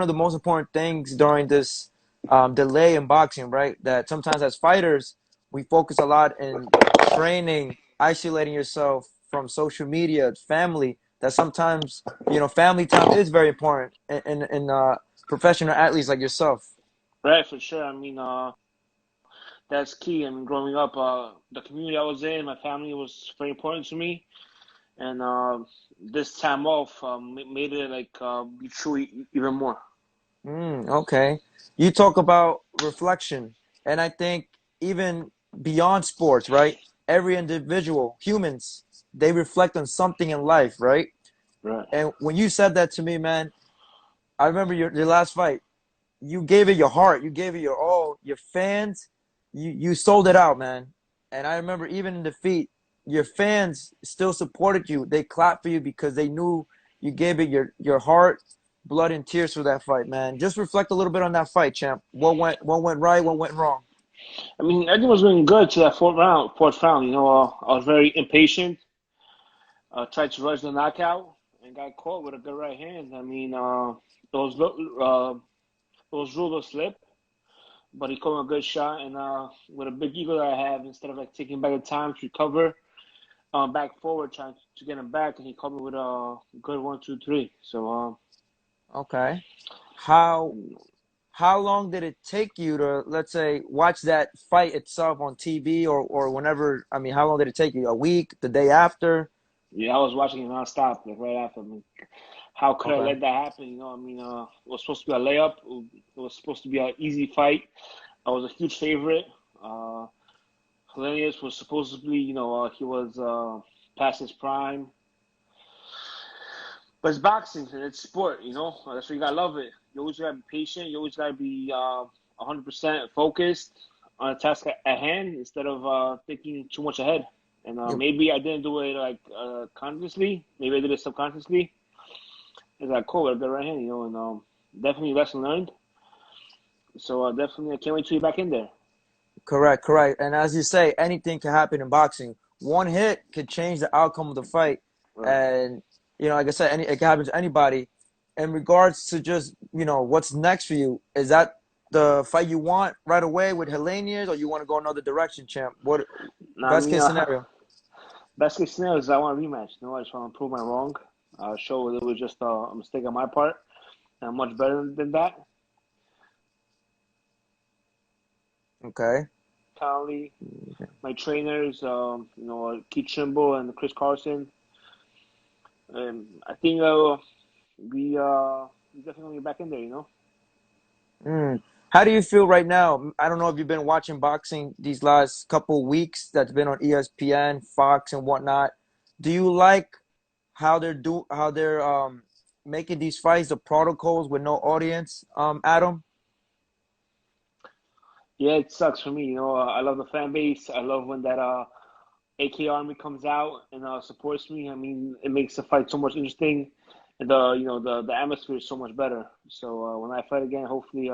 of the most important things during this delay in boxing, right? That sometimes as fighters, we focus a lot in training, isolating yourself from social media, family. That sometimes, family time is very important in professional athletes like yourself. Right, for sure. I mean, that's key. I mean, growing up, the community I was in, my family was very important to me, and this time off made it like be true even more. Okay. You talk about reflection, and I think even beyond sports, right? Every individual, humans, they reflect on something in life, right? Right. And when you said that to me, man, I remember your last fight. You gave it your heart, you gave it your all. Your fans, you sold it out, man. And I remember even in defeat, your fans still supported you. They clapped for you because they knew you gave it your heart, blood and tears for that fight, man. Just reflect a little bit on that fight, champ. What went right, what went wrong? I mean, everything was going good to that fourth round. I was very impatient. Tried to rush the knockout and got caught with a good right hand. I mean, those those rules will slip, but he caught a good shot. And with a big ego that I have, instead of like taking back the time to recover, back forward, trying to get him back, and he caught me with a good 1, 2, 3. So, Okay. How how long did it take you to, let's say, watch that fight itself on TV or whenever? I mean, how long did it take you? A week, the day after? yeah, I was watching it nonstop, like right after. I mean, how could I Okay. let that happen? I mean, it was supposed to be a layup. It was supposed to be an easy fight. I was a huge favorite. Uh, Helenius was supposedly, he was past his prime. But it's boxing and it's sport. That's why you gotta love it. You always gotta be patient. You always gotta be 100% focused on a task at hand instead of thinking too much ahead. And You maybe I didn't do it like consciously. Maybe I did it subconsciously. It's like cool, I got right hand, and definitely lesson learned. So definitely, I can't wait to be back in there. Correct, correct. And as you say, anything can happen in boxing. One hit could change the outcome of the fight. Right. And, like I said, it can happen to anybody. In regards to just, what's next for you, is that the fight you want right away with Helenius, or you want to go another direction, champ? What Now, I best mean, case scenario? best case scenario is I want a rematch. I just want to prove my wrong. Show it was just a mistake on my part. And I'm much better than that. Okay. Currently, my trainers, Keith Trimble and Chris Carson. I think we definitely gonna get back in there. Mm. How do you feel right now? I don't know if you've been watching boxing these last couple weeks that's been on ESPN, Fox, and whatnot. Do you like how they're making these fights, the protocols with no audience, Adam? Yeah, it sucks for me. I love the fan base. I love when that AK Army comes out and supports me. I mean, it makes the fight so much interesting, and the atmosphere is so much better. So when I fight again, hopefully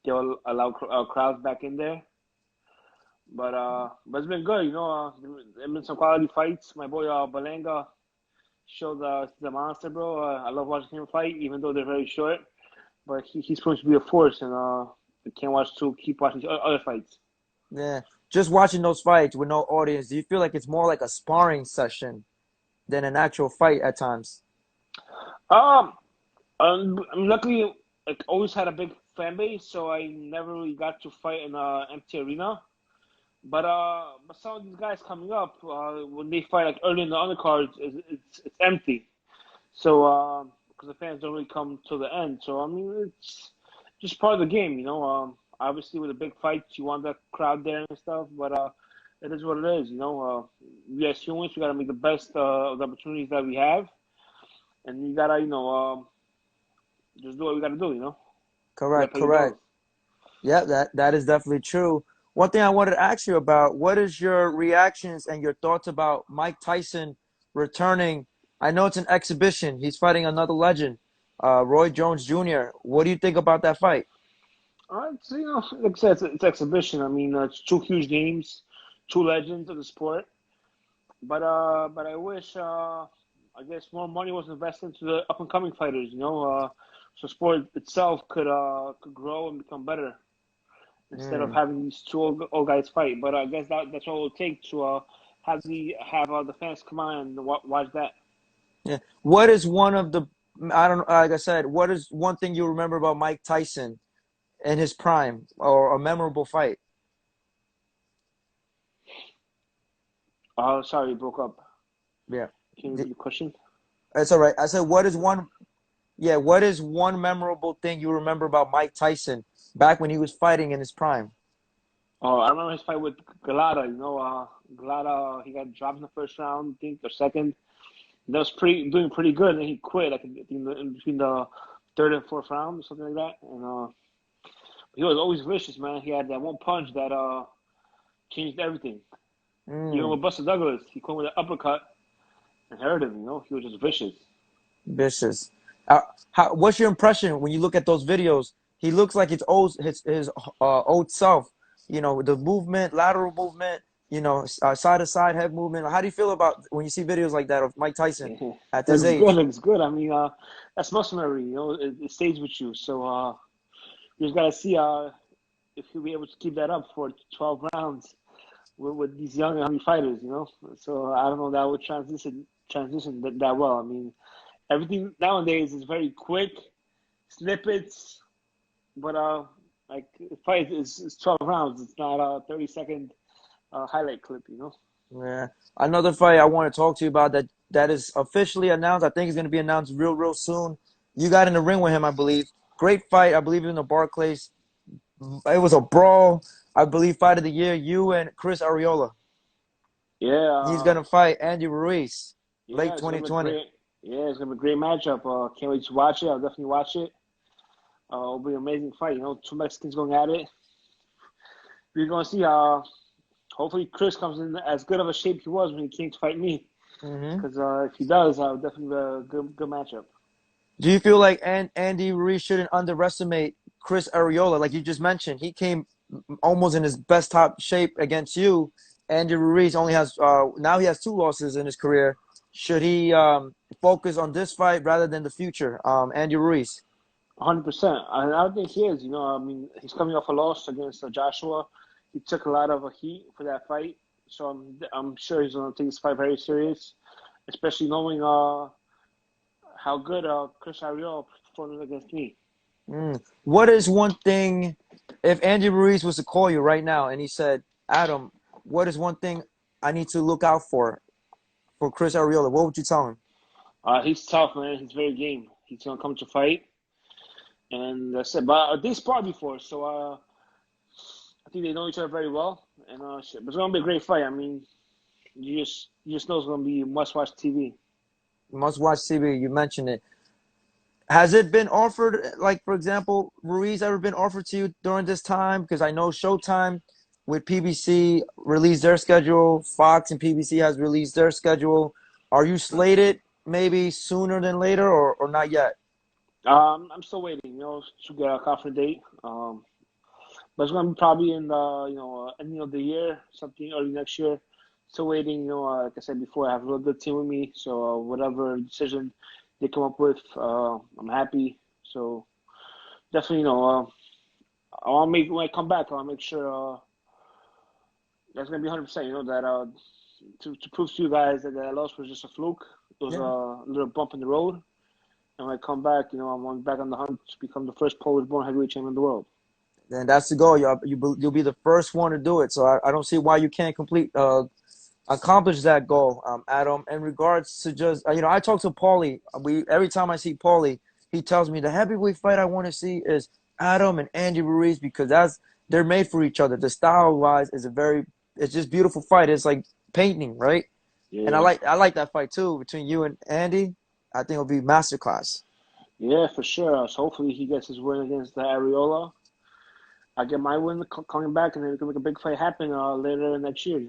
they'll allow crowds back in there. But it's been good. There's been some quality fights. My boy Balanga showed the monster, bro. I love watching him fight, even though they're very short. But he's supposed to be a force, and I can't watch to keep watching other fights. Yeah. Just watching those fights with no audience, do you feel like it's more like a sparring session than an actual fight at times? Um, I'm luckily like always had a big fan base, so I never really got to fight in a empty arena. But some of these guys coming up, when they fight like early in the undercards, it's empty. So because the fans don't really come to the end. So I mean, it's just part of the game. Obviously with the big fights, you want that crowd there and stuff. But it is what it is. We as humans, we gotta make the best of the opportunities that we have, and you gotta, just do what we gotta do. We gotta Correct, pay the bills. correct. Yeah, that is definitely true. One thing I wanted to ask you about, what is your reactions and your thoughts about Mike Tyson returning? I know it's an exhibition. He's fighting another legend, Roy Jones Jr. What do you think about that fight? So, like I said, it's exhibition. I mean, it's two huge names, two legends of the sport. But I wish I guess more money was invested into the up and coming fighters. so sport itself could grow and become better instead of Mm. having these two old guys fight. But I guess that's all it'll take to have the fans come on and watch that. Yeah. What is one of the I don't like I said, what is one thing you remember about Mike Tyson in his prime or a memorable fight? Sorry, you broke up. Yeah. Can you repeat the question? That's all right. I said what is one memorable thing you remember about Mike Tyson back when he was fighting in his prime? Oh, I remember his fight with Galata. Galata, he got dropped in the first round, I think, or second. That was doing pretty good, and then he quit like in between the third and fourth round or something like that. And he was always vicious, man. He had that one punch that changed everything. Even Mm, with Buster Douglas, he came with an uppercut and hurt him. He was just vicious. vicious. What's your impression when you look at those videos? He looks like his old self. You know, the movement, lateral movement. You know, side to side head movement. How do you feel about when you see videos like that of Mike Tyson at this Looks good. age? Looks good. I mean, that's muscle memory. It stays with you. So you just gotta see if he'll be able to keep that up for 12 rounds with these young and hungry fighters. So I don't know that would transition that well. I mean, everything nowadays is very quick, snippets, but like the fight is 12 rounds. It's not a 30-second highlight clip. Yeah. Another fight I want to talk to you about that is officially announced. I think it's going to be announced real soon. You got in the ring with him, I believe. Great fight, I believe, in the Barclays. It was a brawl. I believe fight of the year. You and Chris Arreola. Yeah, He's gonna fight Andy Ruiz late yeah, it's gonna be 2020. great. Yeah, it's gonna be a great matchup. Can't wait to watch it. I'll definitely watch it. It'll be an amazing fight. Two Mexicans going at it. We're gonna see. Hopefully Chris comes in as good of a shape he was when he came to fight me. Hmm. Because if he does, definitely be a good matchup. Do you feel like Andy Ruiz shouldn't underestimate Chris Arreola? Like you just mentioned, he came almost in his best top shape against you. Andy Ruiz only has now he has two losses in his career. Should he focus on this fight rather than the future? Andy Ruiz. 100%. I don't think he is. I mean, he's coming off a loss against Joshua. He took a lot of heat for that fight, so I'm sure he's gonna take this fight very serious, especially knowing how good Chris Arreola performed against me. What is one thing if Andy Ruiz was to call you right now and he said, Adam, what is one thing I need to look out for Chris Arreola? What would you tell him? He's tough, man. He's very game. He's gonna come to fight, and that's it. But they sparred before, so I think they know each other very well, and shit. But it's gonna be a great fight. I mean, you just know it's gonna be must-watch TV. Must watch TV. You mentioned it. Has it been offered, like, for example, Ruiz ever been offered to you during this time? Because I know Showtime with PBC released their schedule. Fox and PBC has released their schedule. Are you slated maybe sooner than later or not yet? I'm still waiting, to get a confirmed date. But it's gonna be probably in the ending of the year, something early next year. Still waiting, like I said before, I have a real good team with me, so whatever decision they come up with, I'm happy. So definitely, I want to make when I come back, I want to make sure that's gonna be 100%. That to prove to you guys that that loss was just a fluke. It was Yeah. a little bump in the road, and when I come back, I'm back on the hunt to become the first Polish-born heavyweight champion in the world. And that's the goal. You'll be the first one to do it. So I don't see why you can't accomplish that goal, Adam. In regards to just I talk to Paulie. Every time I see Paulie, he tells me the heavyweight fight I want to see is Adam and Andy Ruiz because they're made for each other. The style wise it's just beautiful fight. It's like painting, right? And Yeah, I like that fight too between you and Andy. I think it'll be masterclass. yeah, for sure. So hopefully he gets his win against the Arreola. I get my win coming back, and then we can make a big fight happen later next year.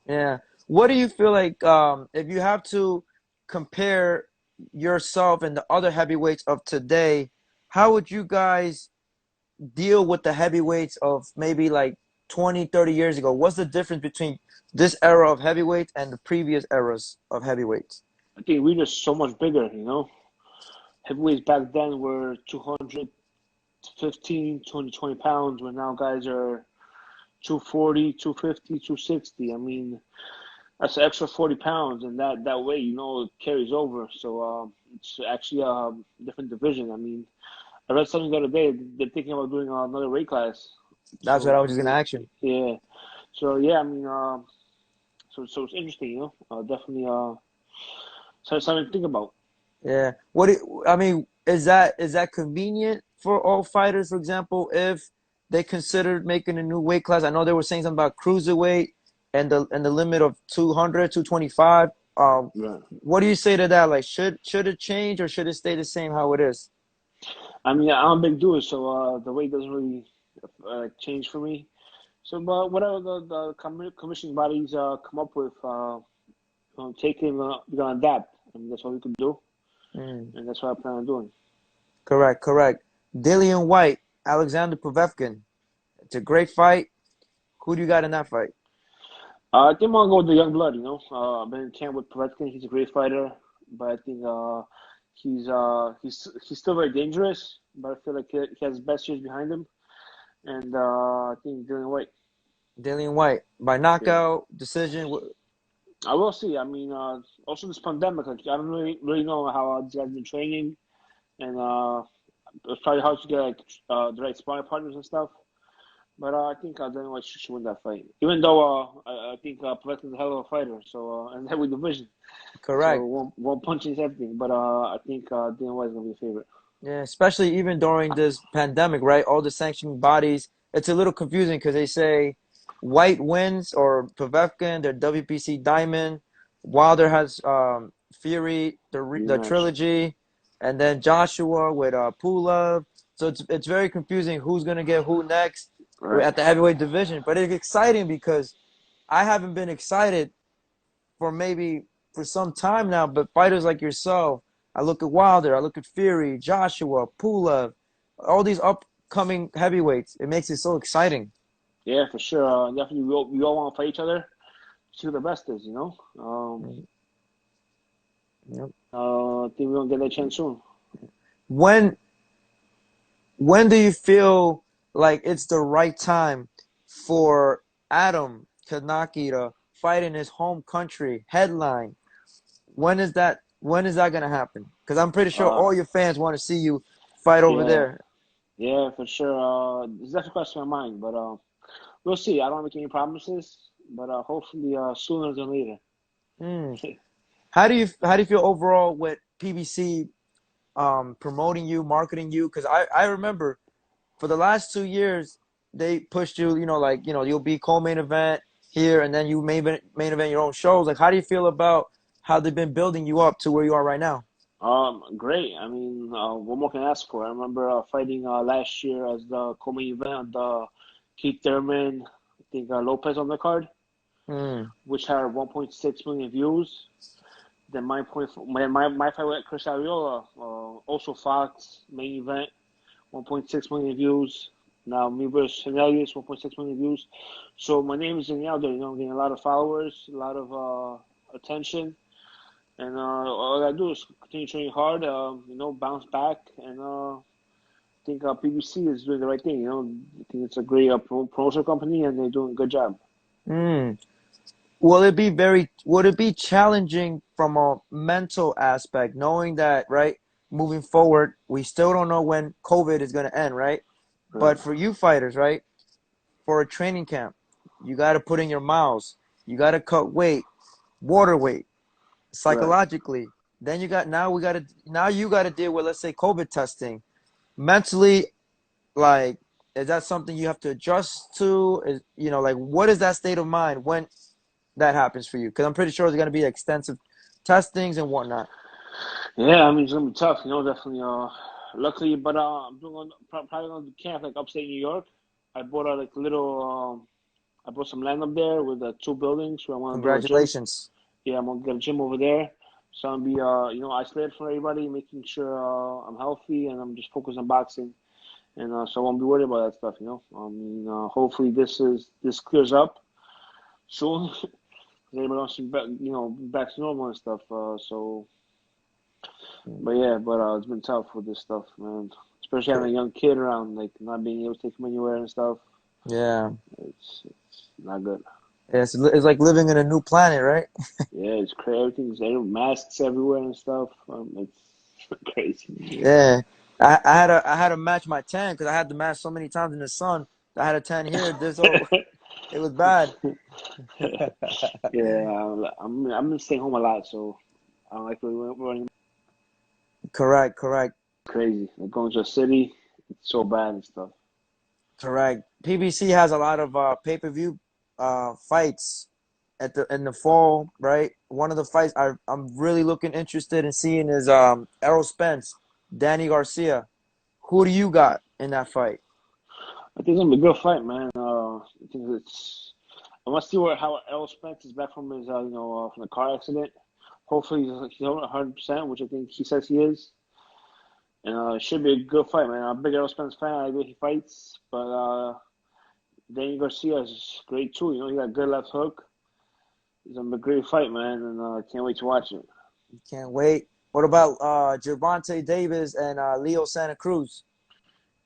Yeah. What do you feel like if you have to compare yourself and the other heavyweights of today, how would you guys deal with the heavyweights of maybe like 20, 30 years ago? What's the difference between this era of heavyweights and the previous eras of heavyweights? I think we're just so much bigger. heavyweights back then were 215, 220 pounds, where now guys are 240, 250, 260. I mean, that's an extra 40 pounds, and that weight, it carries over. So it's actually a different division. I mean, I read something the other day. They're thinking about doing another weight class. That's what I was just gonna ask you. Yeah. So yeah, I mean, so it's interesting, definitely something to think about. Yeah. Is that convenient for all fighters? For example, if they considered making a new weight class, I know they were saying something about cruiserweight and the limit of 200, 225. Right. What do you say to that? Like, should it change or should it stay the same how it is? I mean, I'm a big doer, so the weight doesn't really change for me. So, but whatever the commission bodies come up with, taking we're gonna adapt. I mean, that's what we can do, Mm. and that's what I plan on doing. Correct. Dillion Whyte, Alexander Povetkin. It's a great fight. Who do you got in that fight? I think I'm gonna go with the young blood. I've been in camp with Povetkin. He's a great fighter, but I think he's still very dangerous. But I feel like he has his best years behind him, and I think Dillian Whyte. Dillion Whyte by Yeah, knockout decision. I will see. I mean, also this pandemic, like, I don't really know how these guys have been training, and it's probably hard to get the right sparring partners and stuff. But I think Dillian Whyte should win that fight, even though I think Povetkin's a hell of a fighter. So and heavyweight division, so Correct. one punch is everything. But I think Dillian Whyte is gonna be a favorite. Yeah, especially even during this pandemic, right? All the sanctioning bodies, it's a little confusing because they say White wins or Povetkin, their WBC Diamond. Wilder has Fury, the Rematch, trilogy, and then Joshua with Pulev. So it's very confusing who's gonna get who next right? at the heavyweight division. But it's exciting because I haven't been excited for some time now. But fighters like yourself, I look at Wilder, I look at Fury, Joshua, Pulev, all these upcoming heavyweights. It makes it so exciting. Yeah, for sure. Definitely, we all want to fight each other. See who the best is. Yep. I think we're gonna get that chance soon. When when do you feel like it's the right time for Adam Kownacki to fight in his home country, headline? When is that gonna happen? Because I'm pretty sure Uh, all your fans want to see you fight over yeah, there. yeah, for sure. It's definitely crossing my mind, but we'll see. I don't make any promises, but hopefully sooner than later. Hmm. How do you feel overall with PBC promoting you, marketing you? Because I remember for the last 2 years they pushed you. You'll be co-main event here, and then you main event your own shows. Like, how do you feel about how they've been building you up to where you are right now? Great. I mean, what more can I ask for? I remember fighting last year as the co-main event, Keith Thurman, I think Lopez on the card, Hmm. which had 1.6 million views. Then my fight with Chris Arreola, also Fox main event, 1.6 million views. Now me versus Helenius, 1.6 million views. So my name is getting out there. Getting a lot of followers, a lot of attention, and all I gotta do is continue training hard. Bounce back, and I think PBC is doing the right thing. I think it's a great promotion company, and they're doing a good job. Hmm. Would it be challenging from a mental aspect, knowing that, right, moving forward, we still don't know when COVID is going to end, right? Right, But for you fighters, right, for a training camp, you got to put in your miles, you got to cut weight, water weight, right. psychologically. Then you got to deal with, let's say, COVID testing. Mentally, like, is that something you have to adjust to? Like, what is that state of mind when that happens for you? Because I'm pretty sure there's going to be extensive testings and whatnot. Yeah, I mean it's gonna be tough. Definitely. Luckily, but I'm probably gonna do camp like upstate New York. I bought a like little. I bought some land up there with two buildings where I want to build a gym. Congratulations. Yeah, I'm gonna get a gym over there. So I'm gonna be isolated from everybody, making sure I'm healthy and I'm just focused on boxing. And so I won't be worried about that stuff. I mean, hopefully this clears up soon. Everybody wants to back to normal and stuff. So But yeah, it's been tough with this stuff, man. Especially having a young kid around, like not being able to take him anywhere and stuff. Yeah. It's not good. Yeah, it's like living in a new planet, right? Yeah, it's crazy. Everything's there, masks everywhere and stuff. It's crazy. Yeah. I had to match my tan because I had to match so many times in the sun. I had a tan here. It was bad. Yeah, I'm gonna stay home a lot, so I don't like really running. Correct. Crazy. Like going to a city, it's so bad and stuff. Correct. PBC has a lot of pay-per-view fights in the fall, right? One of the fights I'm really looking interested in seeing is Errol Spence, Danny Garcia. Who do you got in that fight? I think it's gonna be a good fight, man. I think I want to see how Errol Spence is back from his from the car accident. Hopefully he's 100%, which I think he says he is. And it should be a good fight, man. I'm a big Errol Spence fan. I like the way he fights, but Danny Garcia is great too. He got a good left hook. It's gonna be a great fight, man, and I can't wait to watch it. Can't wait. What about Gervonta Davis and Leo Santa Cruz?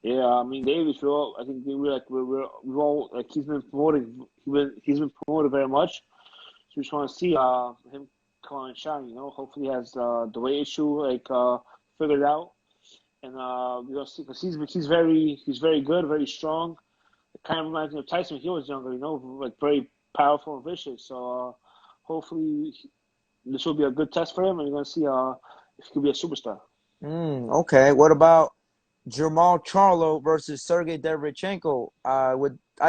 Yeah, I mean Davis. I think we all like he's been promoted. He's been promoted very much. So we just want to see him come on and shine. Hopefully he has the weight issue figured out, and we'll see because he's very good, very strong. It kind of reminds me of Tyson when he was younger. Like very powerful and vicious. So hopefully this will be a good test for him, and you're gonna see if he could be a superstar. Okay. What about Jermall Charlo versus Sergiy Dervechenko? I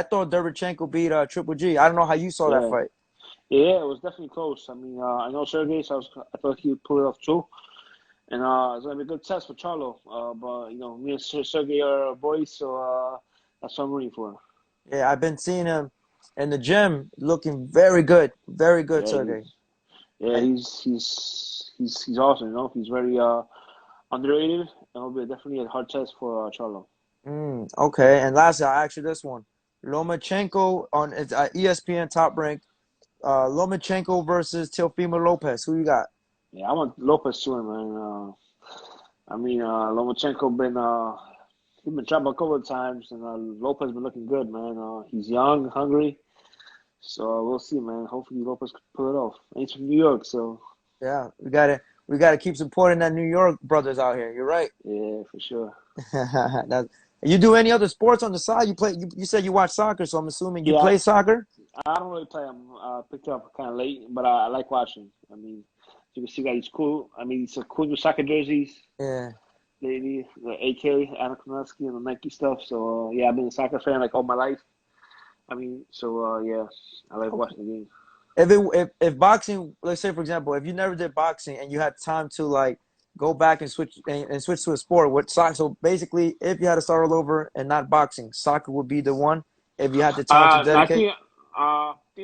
thought Dervechenko beat Triple G. I don't know how you saw that Yeah. fight. Yeah, it was definitely close. I mean, I know Sergey, so I thought he would pull it off too. And it's going to be a good test for Charlo. But, me and Sergey are boys, so that's what I'm rooting for. Yeah, I've been seeing him in the gym looking very good. Very good, Yeah, Sergey. he's awesome, He's very underrated, and it'll be definitely a hard test for Charlo. Okay, and lastly, I'll ask you this one. Lomachenko on ESPN Top Rank. Lomachenko versus Teofimo Lopez. Who you got? Yeah, I want Lopez to win, man. Lomachenko he's been dropped a couple of times, and Lopez been looking good, man. He's young, hungry, so we'll see, man. Hopefully Lopez can pull it off. And he's from New York, so Yeah, we gotta keep supporting that New York brothers out here. You're right. yeah, for sure. You do any other sports on the side? You play? You said you watch soccer, so I'm assuming you Yeah, play soccer. I don't really play. I'm picked up kind of late, but I like watching. I mean, you can see that he's cool. I mean, he's cool new soccer jerseys. Yeah. The AK, Kownacki, and the Nike stuff. So yeah, I've been a soccer fan like all my life. I mean, so yeah, I like watching the game. If boxing, let's say for example, if you never did boxing and you had time to like go back and switch to a sport, what soccer? So basically, if you had to start all over and not boxing, soccer would be the one. If you had the time to I dedicate. think